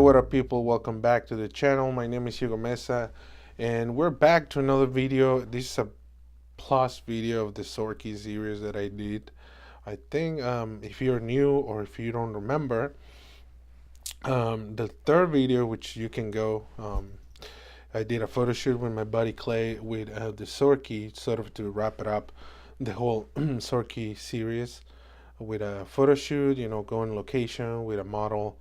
what up, people? Welcome back to the channel. My name is Hugo Mesa, and we're back to another video. This is a plus video of the Zorki series that I did. I think if you're new or if you don't remember, the third video, which you can go, I did a photo shoot with my buddy Clay with the Zorki, sort of to wrap it up, the whole Zorki series with a photo shoot, go on location with a model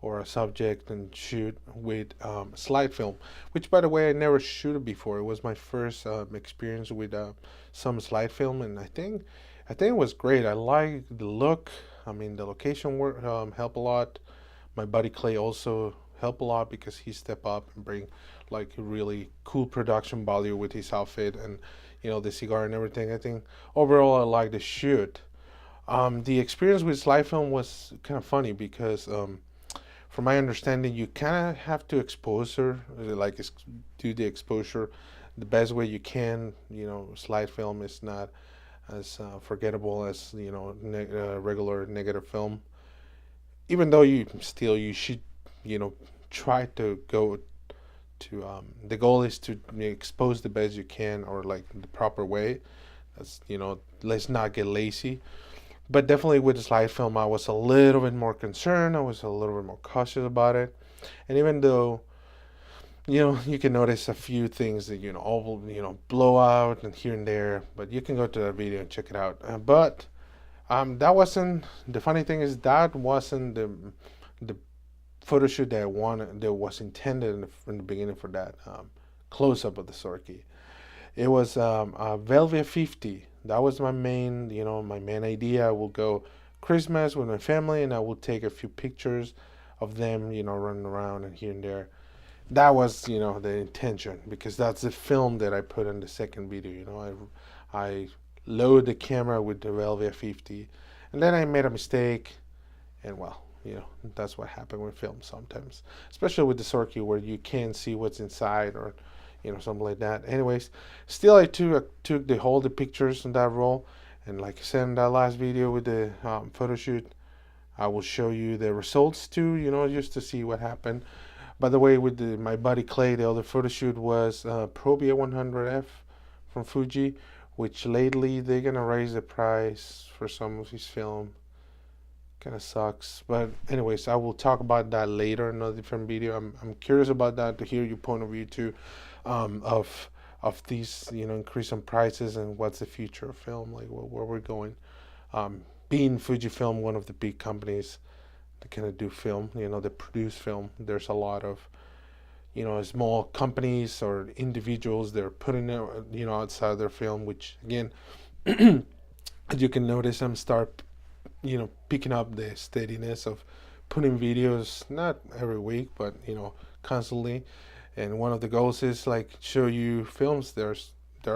or a subject and shoot with slide film, which, by the way, I never shooted before. It was my first experience with some slide film, and I think it was great. I like the look. I mean, the location work helped a lot. My buddy Clay also helped a lot because he stepped up and bring like a really cool production value with his outfit and the cigar and everything. I think overall I like the shoot. The experience with slide film was kind of funny because from my understanding, you kind of have to expose her, like do the exposure the best way you can. Slide film is not as forgettable as regular negative film. Even though you should try to go to the goal is to expose the best you can, or like the proper way. That's let's not get lazy. But definitely with the slide film, I was a little bit more concerned. I was a little bit more cautious about it. And even though, you can notice a few things that, all, blow out and here and there, but you can go to that video and check it out. But that wasn't, the funny thing is that wasn't the photo shoot that I wanted, that was intended in the beginning for that close-up of the Zorki. It was a Velvia 50. That was my main, my main idea. I will go Christmas with my family, and I will take a few pictures of them, running around and here and there. That was, the intention, because that's the film that I put in the second video. I load the camera with the Velvia 50, and then I made a mistake, and well, that's what happened with film sometimes, especially with the Zorki, where you can't see what's inside, or something like that. Anyways, still I took the pictures in that roll, and like I said in that last video with the photo shoot, I will show you the results too, just to see what happened. By the way, with my buddy Clay, the other photo shoot was Probia 100F from Fuji, which lately they're gonna raise the price for some of his film. Kind of sucks, but anyways, I will talk about that later in a different video. I'm curious about that, to hear your point of view too, of these increase in prices, and what's the future of film, like where we're going. Being Fujifilm, one of the big companies that kind of do film, that produce film, there's a lot of small companies or individuals that are putting it outside their film, which again, as you can notice, I'm start picking up the steadiness of putting videos, not every week, but constantly. And one of the goals is like show you films they're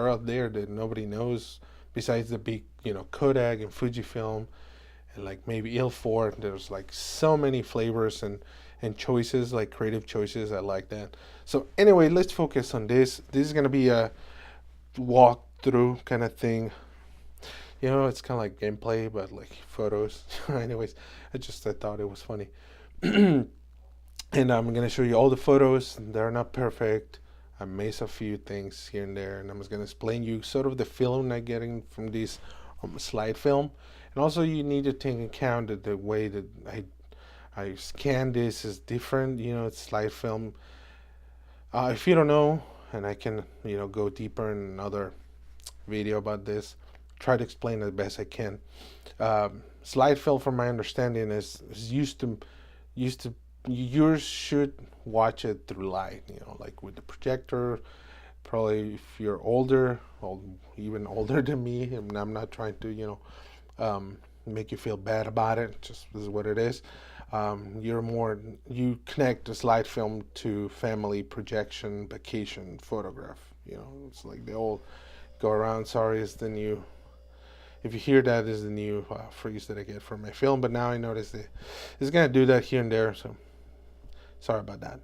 out there that nobody knows besides the big Kodak and Fujifilm, and like maybe Il4. There's like so many flavors and choices, like creative choices. I like that. So anyway, let's focus on this. This is gonna be a walkthrough kind of thing. It's kind of like gameplay, but like photos. Anyways, I thought it was funny. And I'm going to show you all the photos. They're not perfect. I missed a few things here and there. And I'm just going to explain you sort of the feeling I'm getting from this slide film. And also you need to take into account that the way that I scan this is different. It's slide film. If you don't know, and I can go deeper in another video about this, try to explain it the best I can. Slide film, from my understanding, is used to you should watch it through light, like with the projector. Probably if you're older, or even older than me, and I'm not trying to make you feel bad about it, just this is what it is. You connect the slide film to family projection, vacation photograph. It's like the old go around. Sorry, is the new, if you hear that, is the new phrase that I get from my film, but now I notice that it's gonna do that here and there, so sorry about that.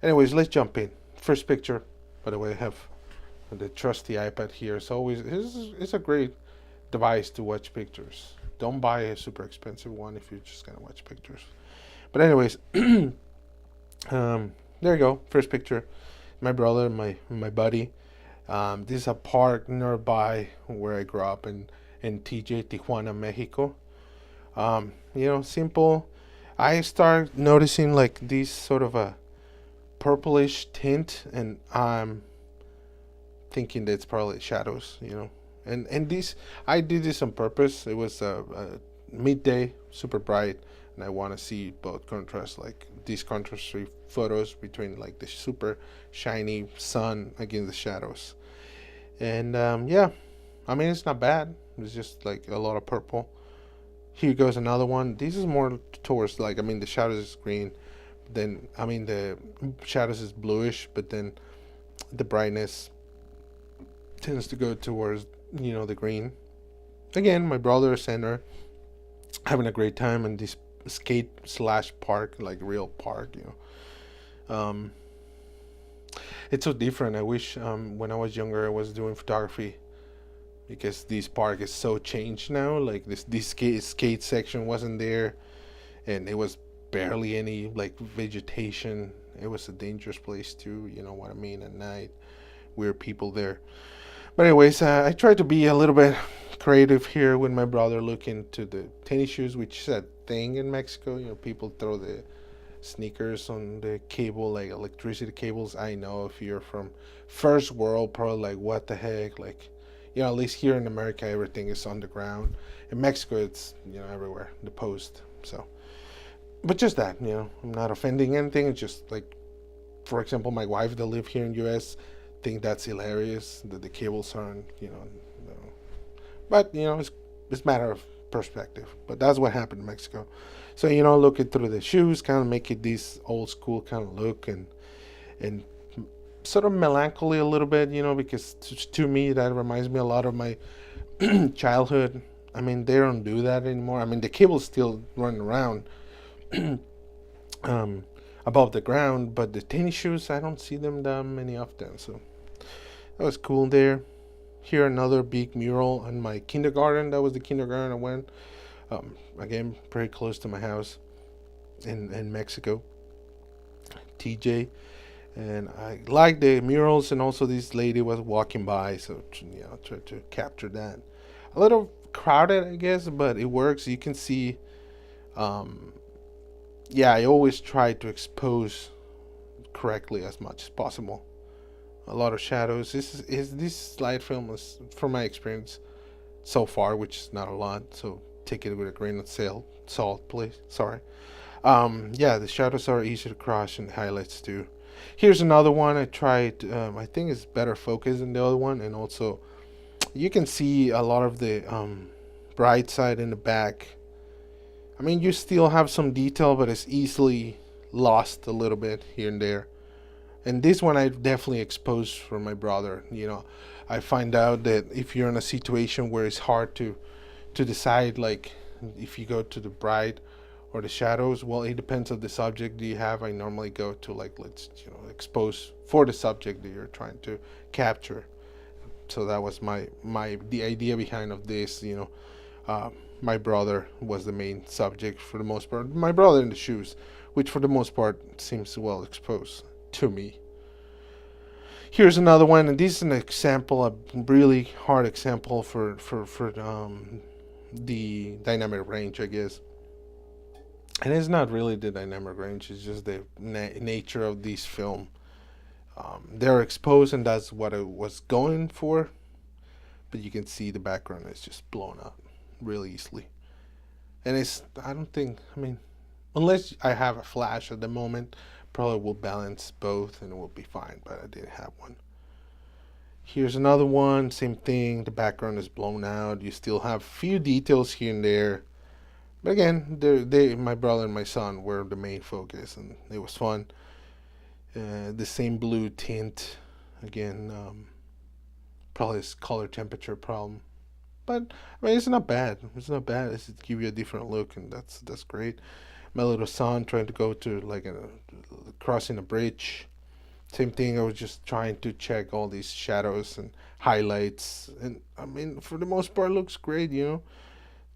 Anyways, let's jump in. First picture, by the way, I have the trusty iPad here. It's a great device to watch pictures. Don't buy a super expensive one if you're just gonna watch pictures. But anyways, There you go. First picture. My brother, my buddy. This is a park nearby where I grew up in TJ, Tijuana, Mexico. Simple. I start noticing like this sort of a purplish tint, and I'm thinking that it's probably shadows. And this I did this on purpose. It was a midday, super bright, and I want to see both contrast, like these contrasty photos between like the super shiny sun against the shadows. And yeah, I mean it's not bad. It's just like a lot of purple. Here goes another one. This is more towards like, I mean, the shadows is green, then I mean the shadows is bluish, but then the brightness tends to go towards the green. Again, my brother center having a great time in this skate slash park, like real park. Um, it's so different. I wish when I was younger I was doing photography, because this park is so changed now. Like this skate section wasn't there, and it was barely any like vegetation. It was a dangerous place too. You know what I mean? At night, weird people there. But anyways, I tried to be a little bit creative here with my brother, looking to the tennis shoes, which is a thing in Mexico. People throw the sneakers on the cable, like electricity cables. I know if you're from first world, probably like, what the heck, like, at least here in America, everything is on the ground. In Mexico, it's everywhere, the post. So, but just that, I'm not offending anything. It's just like, for example, my wife that live here in U.S. think that's hilarious that the cables aren't, no. But it's a matter of perspective. But that's what happened in Mexico. So looking through the shoes, kind of make it this old school kind of look, and sort of melancholy a little bit, because to me that reminds me a lot of my childhood. I mean, they don't do that anymore. I mean, the cable's still running around um, above the ground, but the tennis shoes, I don't see them that many often. So that was cool there. Here, another big mural in my kindergarten. That was the kindergarten I went. Again, pretty close to my house in Mexico, TJ. And I liked the murals, and also this lady was walking by, so tried to capture that. A little crowded, I guess, but it works. You can see. Yeah, I always try to expose correctly as much as possible. A lot of shadows. This slide film is, from my experience so far, which is not a lot, so take it with a grain of salt, please. Sorry. Yeah, the shadows are easy to cross, and highlights too. Here's another one I tried. I think it's better focus than the other one, and also you can see a lot of the bright side in the back. I mean, you still have some detail, but it's easily lost a little bit here and there. And this one I definitely exposed for my brother. I find out that if you're in a situation where it's hard to decide, like if you go to the bright or the shadows, well, it depends on the subject you have. I normally go to, like, let's expose for the subject that you're trying to capture. So that was the idea behind of this. My brother was the main subject for the most part. My brother in the shoes, which for the most part seems well exposed to me. Here's another one, and this is an example, a really hard example for the dynamic range, I guess. And it's not really the dynamic range; it's just the nature of this film. They're exposed, and that's what I was going for. But you can see the background is just blown out really easily. And I don't think, I mean, unless I have a flash at the moment, probably will balance both and it will be fine, but I didn't have one. Here's another one, same thing, the background is blown out. You still have a few details here and there. But again, my brother and my son were the main focus, and it was fun. The same blue tint, again, probably it's color temperature problem. But I mean, it's not bad. It's not bad. It's give you a different look, and that's great. My little son trying to go to like crossing a bridge. Same thing. I was just trying to check all these shadows and highlights, and I mean, for the most part, looks great.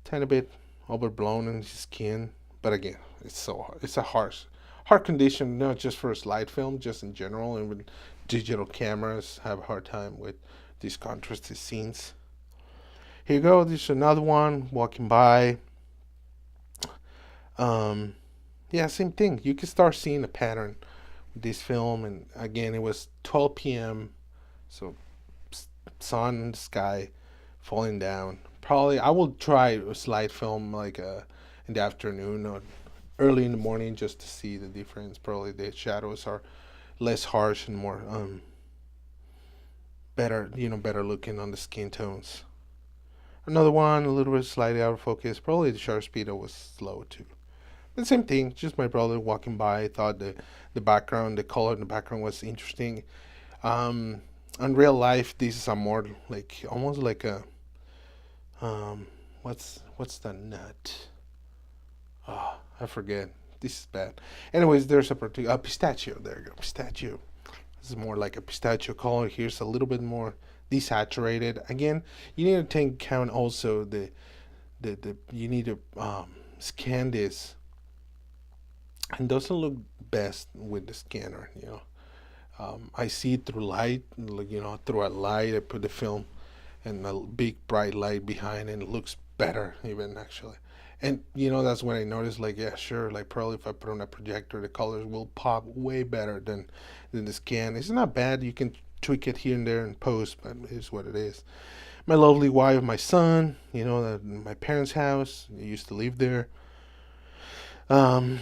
Tiny bit overblown in his skin, but again, it's a harsh hard condition, not just for slide film, just in general, and with digital cameras have a hard time with these contrasted scenes. Here you go. This is another one walking by. Um, yeah, same thing. You can start seeing a pattern with this film, and again, it was 12 p.m. So sun in the sky, falling down. Probably I will try a slide film like in the afternoon or early in the morning just to see the difference. Probably the shadows are less harsh and more better, better looking on the skin tones. Another one, a little bit slightly out of focus. Probably the shutter speed was slow too. The same thing, just my brother walking by. I thought the background, the color in the background was interesting. Um, in real life, this is a more like almost like a what's the nut? Oh, I forget. This is bad. Anyways, there's a particular pistachio. There you go, pistachio. This is more like a pistachio color. Here's a little bit more desaturated. Again, you need to take account also the you need to scan this. It doesn't look best with the scanner. I see it through light, like, through a light. I put the film and a big bright light behind, and it looks better even actually. And that's when I noticed, like, yeah, sure, like probably if I put on a projector, the colors will pop way better than the scan. It's not bad. You can tweak it here and there in post, but it's what it is. My lovely wife, my son, my parents' house. I used to live there. Um,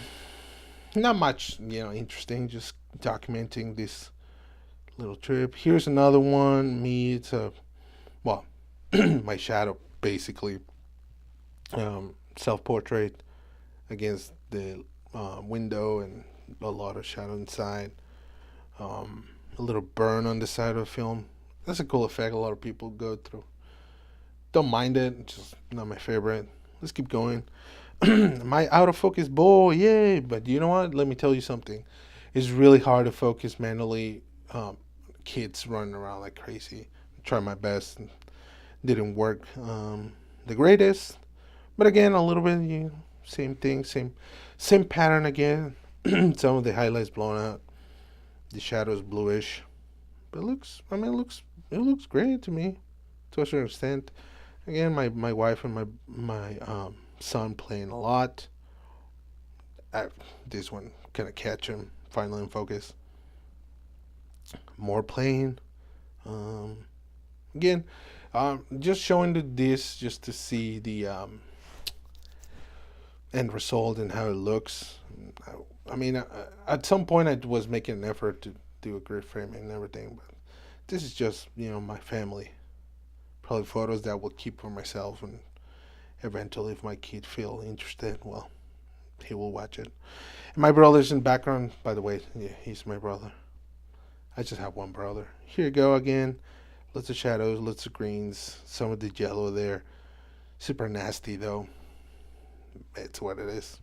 Not much, interesting. Just documenting this little trip. Here's another one. Me, it's a well, my shadow basically. Self-portrait against the window and a lot of shadow inside. A little burn on the side of the film. That's a cool effect. A lot of people go through. Don't mind it. It's just not my favorite. Let's keep going. My out of focus boy, yay! But you know what? Let me tell you something. It's really hard to focus manually. Kids running around like crazy. Try my best. Didn't work the greatest. But again, a little bit, same thing, same pattern again. Some of the highlights blown out, the shadows bluish, but it looks great to me, to a certain extent. Again, my wife and my son playing a lot. This one kind of catch him finally in focus. More playing. Again, just showing this just to see the end result and how it looks. I mean, at some point I was making an effort to do a grid framing and everything, but this is just my family. Probably photos that I will keep for myself, and eventually, if my kid feel interested, well, he will watch it. And my brother's in the background, by the way. Yeah, he's my brother. I just have one brother. Here you go again. Lots of shadows, lots of greens, some of the yellow there. Super nasty though. It's what it is.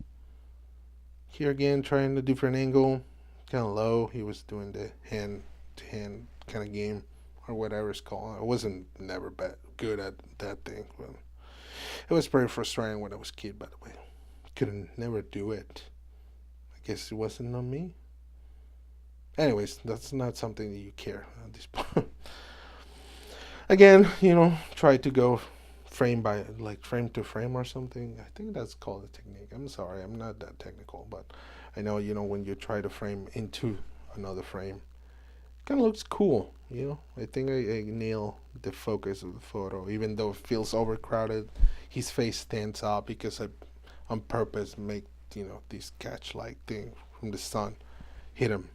Here again, trying a different angle, kind of low. He was doing the hand to hand kind of game, or whatever it's called. I wasn't never good at that thing. But it was pretty frustrating when I was a kid, by the way. Couldn't never do it. I guess it wasn't on me. Anyways, that's not something that you care at this point. Again, try to go frame by frame to frame or something. I think that's called a technique. I'm sorry, I'm not that technical, but I know when you try to frame into another frame, kind of looks cool. I think I nail the focus of the photo, even though it feels overcrowded. His face stands out because I, on purpose, make this catch-like thing from the sun hit him.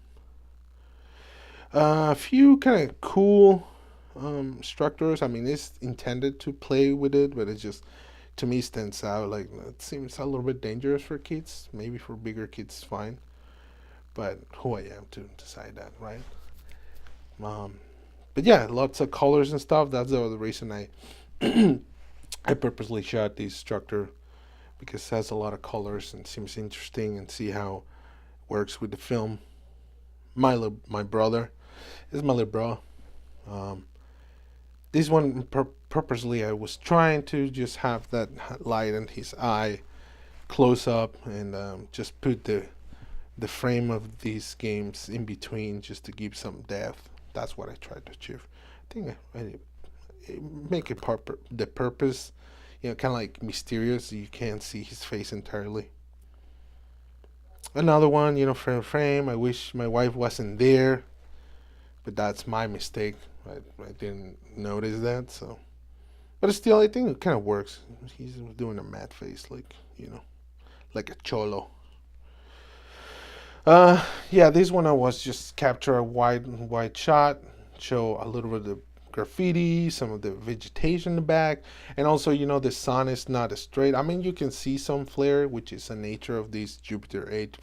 A few kind of cool structures. I mean, it's intended to play with it, but it just to me stands out. Like, it seems a little bit dangerous for kids. Maybe for bigger kids, it's fine. But who I am to decide that, right? But yeah, lots of colors and stuff. That's the other reason I I purposely shot this structure, because it has a lot of colors and seems interesting, and see how it works with the film. My brother is my little bro. This one purposely I was trying to just have that light in his eye close up, and just put the the frame of these games in between just to give some depth. That's what I tried to achieve. I think I make it the purpose, kind of like mysterious. You can't see his face entirely. Another one, frame. I wish my wife wasn't there, but that's my mistake. I didn't notice that, so. But still, I think it kind of works. He's doing a mad face, like a cholo. Yeah, this one I was just capture a wide shot, show a little bit of the graffiti, some of the vegetation in the back, and also the sun is not straight. I mean, you can see some flare, which is the nature of this Jupiter 8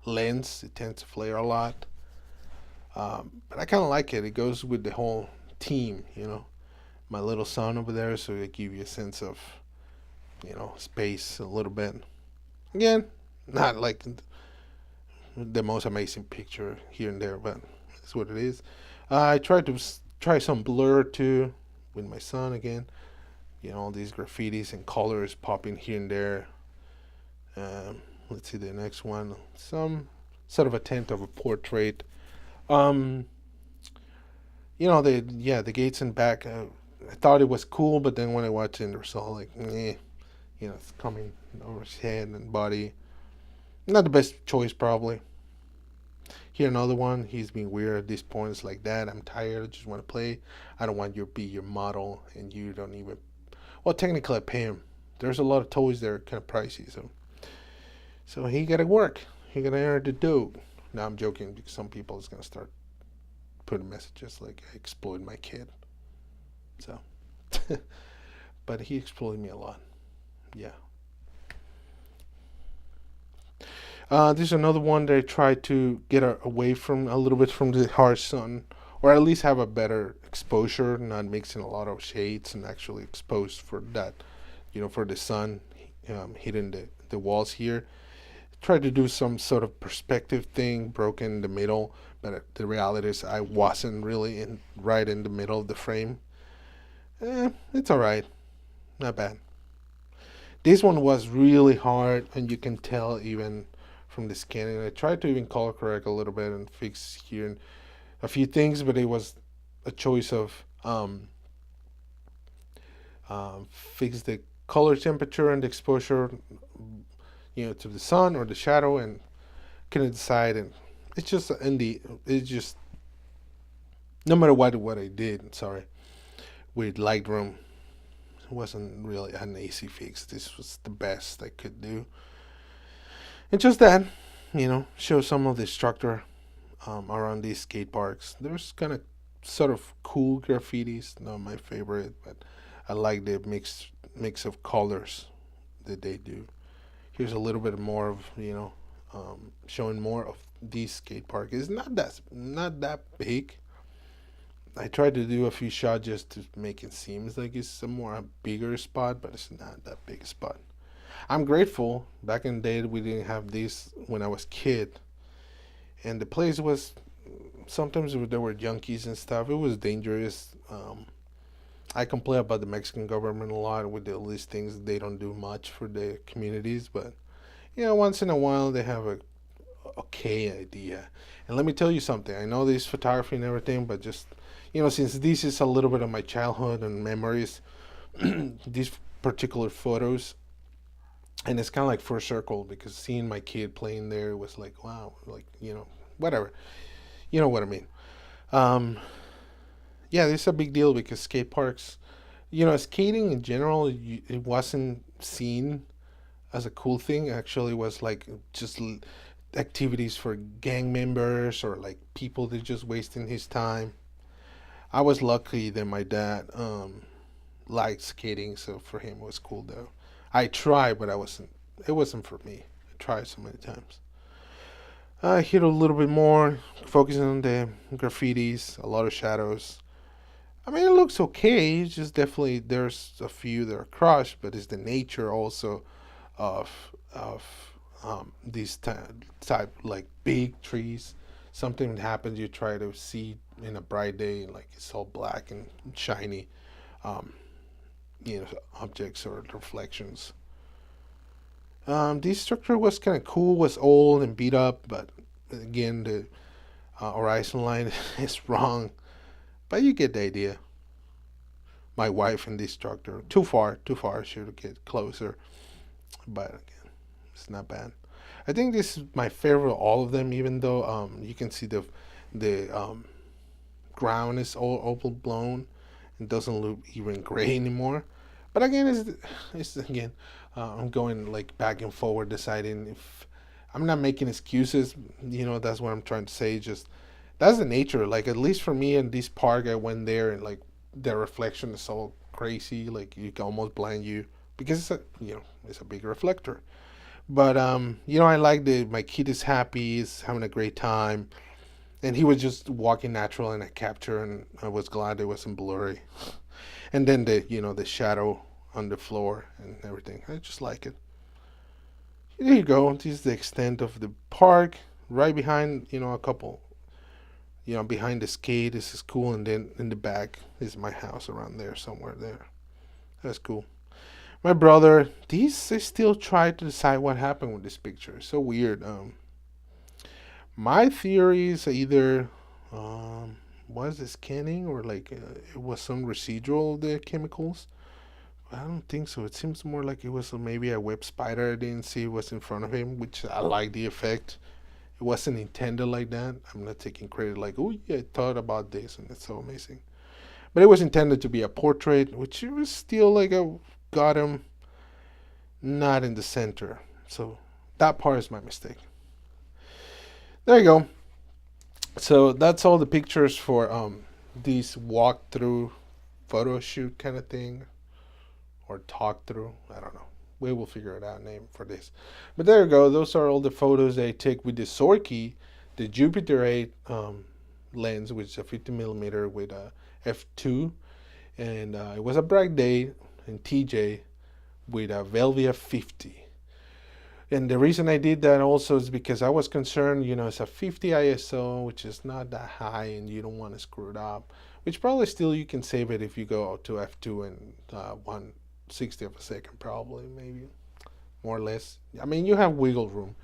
lens. It tends to flare a lot, but I kind of like it. It goes with the whole team, My little sun over there, so it give you a sense of space a little bit. Again, not like the most amazing picture here and there, but it's what it is. I tried to try some blur too with my son again. All these graffitis and colors popping here and there. Let's see the next one. Some sort of attempt of a portrait. The gates and back. I thought it was cool, but then when I watched it, it was all like, it's coming over his head and body. Not the best choice, probably. Here another one. He's being weird at this point. It's like, Dad, I'm tired. I just want to play. I don't want you to be your model, and you don't even. Well, technically, I pay him. There's a lot of toys that are kind of pricey, so he got to work. He got to earn the dough. Now I'm joking because some people is gonna start putting messages like I exploited my kid. So, but he exploited me a lot. Yeah. This is another one that I tried to get away from a little bit from the harsh sun, or at least have a better exposure, not mixing a lot of shades and actually exposed for that, for the sun hitting the walls here. Tried to do some sort of perspective thing, broken in the middle, but the reality is I wasn't really right in the middle of the frame. It's alright, not bad. This one was really hard, and you can tell even from the scanning. I tried to even color correct a little bit and fix here a few things, but it was a choice of fix the color temperature and the exposure, to the sun or the shadow, and couldn't decide. And it's just no matter what I did. Sorry, with Lightroom, it wasn't really an easy fix. This was the best I could do. And just that, show some of the structure around these skate parks. There's kind of sort of cool graffitis, not my favorite, but I like the mix of colors that they do. Here's a little bit more of showing more of this skate park. It's not that big. I tried to do a few shots just to make it seem like it's a bigger spot, but it's not that big a spot. I'm grateful. Back in the day, we didn't have this when I was kid, and the place was sometimes there were junkies and stuff. It was dangerous. I complain about the Mexican government a lot with all these things. They don't do much for the communities, but once in a while they have a okay idea. And let me tell you something. I know this photography and everything, but just since this is a little bit of my childhood and memories, these particular photos, and it's kind of like full circle because seeing my kid playing there was like, wow, like whatever, you know what I mean. Um, yeah, this is a big deal because skate parks, skating in general, it wasn't seen as a cool thing. Actually, it was like just activities for gang members or like people that just wasting his time. I was lucky that my dad liked skating, so for him it was cool though. I tried, but I wasn't. It wasn't for me. I tried so many times. I hit a little bit more, focusing on the graffitis, a lot of shadows. I mean, it looks okay. It's just definitely there's a few that are crushed, but it's the nature also of these type like big trees. Something happens, you try to see in a bright day, like it's all black and shiny, um, objects or reflections. This structure was kind of cool, was old and beat up, but again, the horizon line is wrong. But you get the idea. My wife and this structure, too far, should get closer. But again, it's not bad. I think this is my favorite of all of them, even though you can see the ground is all overblown and doesn't look even gray anymore. But again, it's again, I'm going like back and forward, deciding if I'm not making excuses. That's what I'm trying to say. Just that's the nature. Like at least for me in this park, I went there and like the reflection is so crazy, like you can almost blind you because it's a big reflector. But I like the my kid is happy, is having a great time, and he was just walking natural in a capture, and I was glad it wasn't blurry. And then the shadow on the floor and everything, I just like it. There you go. This is the extent of the park. Right behind, a couple, behind the skate. This is cool, and then in the back is my house around there, somewhere there. That's cool. My brother, these I still try to decide what happened with this picture. It's so weird. My theory is either was it scanning or like it was some residual of the chemicals. I don't think so. It seems more like it was maybe a web spider I didn't see was in front of him, which I like the effect. It wasn't intended like that. I'm not taking credit like, oh yeah, I thought about this and it's so amazing. But it was intended to be a portrait, which it was still like a got him not in the center. So that part is my mistake. There you go. So that's all the pictures for this walkthrough photo shoot kind of thing or talk through. I don't know. We will figure it out name for this. But there you go. Those are all the photos I take with the Zorki, the Jupiter 8 lens, which is a 50 millimeter with a f2, and it was a bright day in TJ with a Velvia 50. And the reason I did that also is because I was concerned, it's a 50 ISO, which is not that high, and you don't want to screw it up. Which probably still you can save it if you go to f2 and 1/60 of a second, probably, maybe more or less. I mean, you have wiggle room,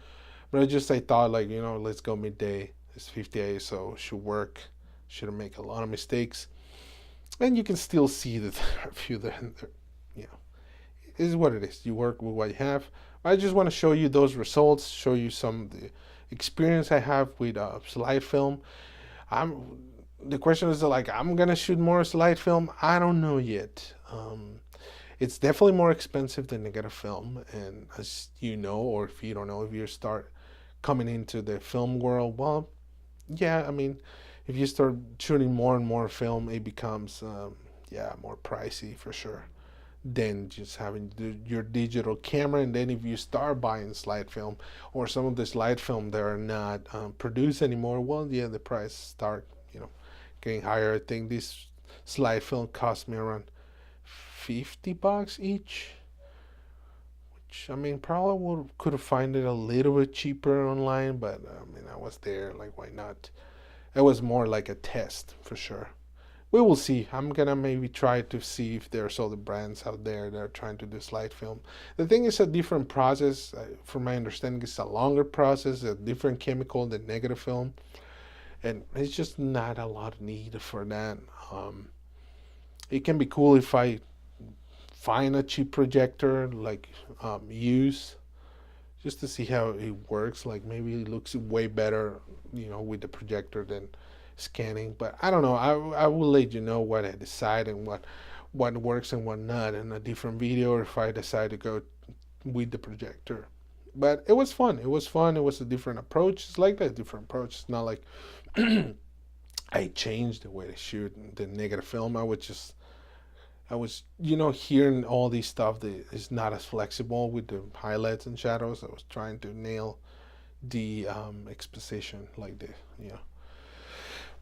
but I thought like let's go midday. It's 50 ISO, should work, shouldn't make a lot of mistakes, and you can still see that there are a few that you know it is what it is. You work with what you have. I just want to show you those results, show you some of the experience I have with slide film. The question is like, I'm gonna shoot more slide film. I don't know yet. It's definitely more expensive than negative film, and as you know, or if you don't know, if you start coming into the film world, well, yeah, I mean, if you start shooting more and more film, it becomes more pricey for sure than just having your digital camera. And then if you start buying slide film or some of the slide film that are not produced anymore, well, yeah, the price start getting higher. I think this slide film cost me around $50 each, which I mean probably could have found it a little bit cheaper online, but I mean I was there, like why not? It was more like a test for sure. We will see. I'm gonna maybe try to see if there's other brands out there that are trying to do slide film. The thing is a different process. From my understanding, it's a longer process, a different chemical than negative film, and it's just not a lot of need for that. It can be cool if I find a cheap projector, like use, just to see how it works. Like maybe it looks way better, with the projector than scanning. But I don't know. I will let you know what I decide and what works and what not in a different video, or if I decide to go with the projector. But it was fun. It was fun. It was a different approach. It's like a different approach. It's not like I changed the way to shoot the negative film. I was, hearing all these stuff that is not as flexible with the highlights and shadows. I was trying to nail the exposition, like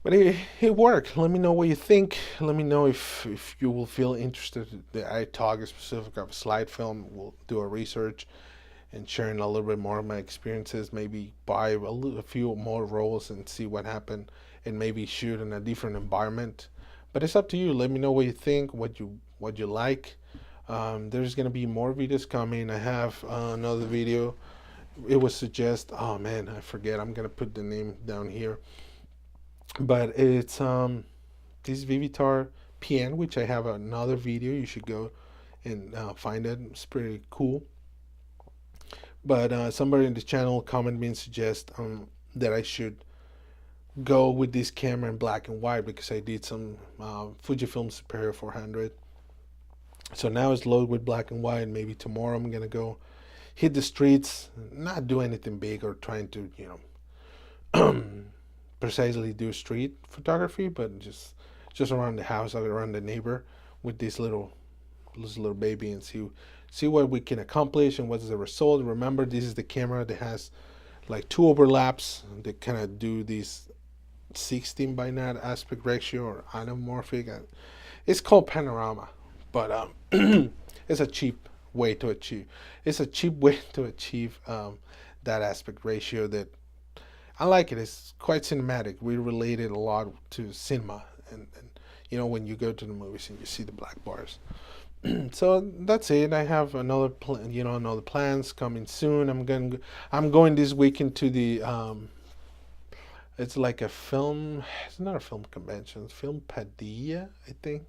but it worked. Let me know what you think. Let me know if you will feel interested that I talk specific of slide film. We'll do a research and sharing a little bit more of my experiences. Maybe buy a few more rolls and see what happened, and maybe shoot in a different environment. But it's up to you. Let me know what you think, what you like. There's gonna be more videos coming. I have another video. It was suggest. Oh man, I forget. I'm gonna put the name down here. But it's this Vivitar PN, which I have another video. You should go and find it. It's pretty cool. But somebody in the channel commented me and suggest that I should go with this camera in black and white because I did some Fujifilm Superior 400. So now it's loaded with black and white. Maybe tomorrow I'm gonna go hit the streets, not do anything big or trying to, precisely do street photography, but just around the house, around the neighbor, with this little baby, and see what we can accomplish and what's the result. Remember, this is the camera that has like two overlaps that kind of do these 16 by 9 aspect ratio or anamorphic. It's called panorama, but it's a cheap way to achieve. It's a cheap way to achieve that aspect ratio. That I like it. It's quite cinematic. We relate it a lot to cinema, and when you go to the movies and you see the black bars. So that's it. I have another another plans coming soon. I'm going this weekend to the it's like a film. It's not a film convention. It's Film Padilla, I think.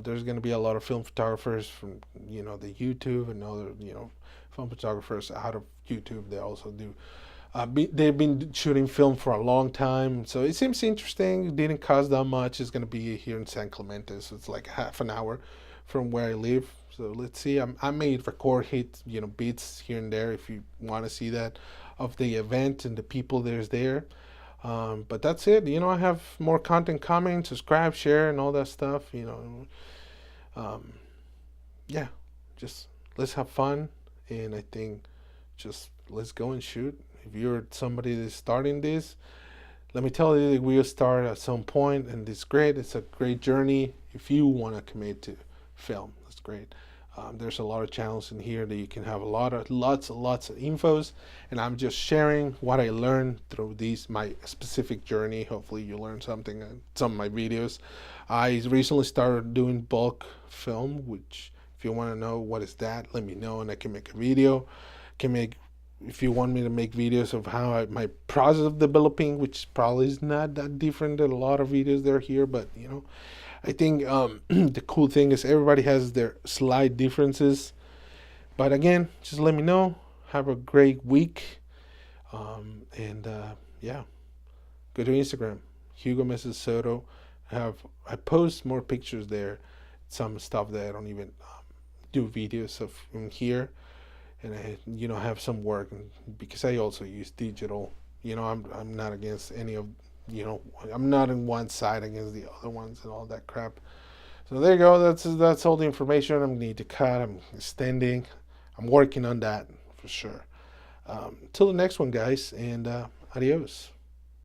There's going to be a lot of film photographers from the YouTube and other film photographers out of YouTube. They also do. They've been shooting film for a long time, so it seems interesting. It didn't cost that much. It's going to be here in San Clemente, so it's like half an hour from where I live. So let's see. I may record hit beats here and there if you want to see that of the event and the people there's there. But that's it. I have more content coming. Subscribe, share, and all that stuff. Yeah, just let's have fun. And I think just let's go and shoot. If you're somebody that's starting this, let me tell you, we'll start at some point, and it's great. It's a great journey. If you want to commit to film, that's great. There's a lot of channels in here that you can have lots of infos, and I'm just sharing what I learned through my specific journey. Hopefully you learn something in some of my videos. I recently started doing bulk film, which if you want to know what is that, let me know and I can make a video. If you want me to make videos of my process of developing, which probably is not that different than a lot of videos that are here, but I think the cool thing is everybody has their slight differences. But again, just let me know. Have a great week. And yeah, go to Instagram, hugomezasoto. I post more pictures there, some stuff that I don't even do videos of in here. And I have some work, because I also use digital. I'm not against any of I'm not on one side against the other ones and all that crap. So there you go. That's all the information I need to cut. I'm extending. I'm working on that for sure. Till the next one, guys, and adios.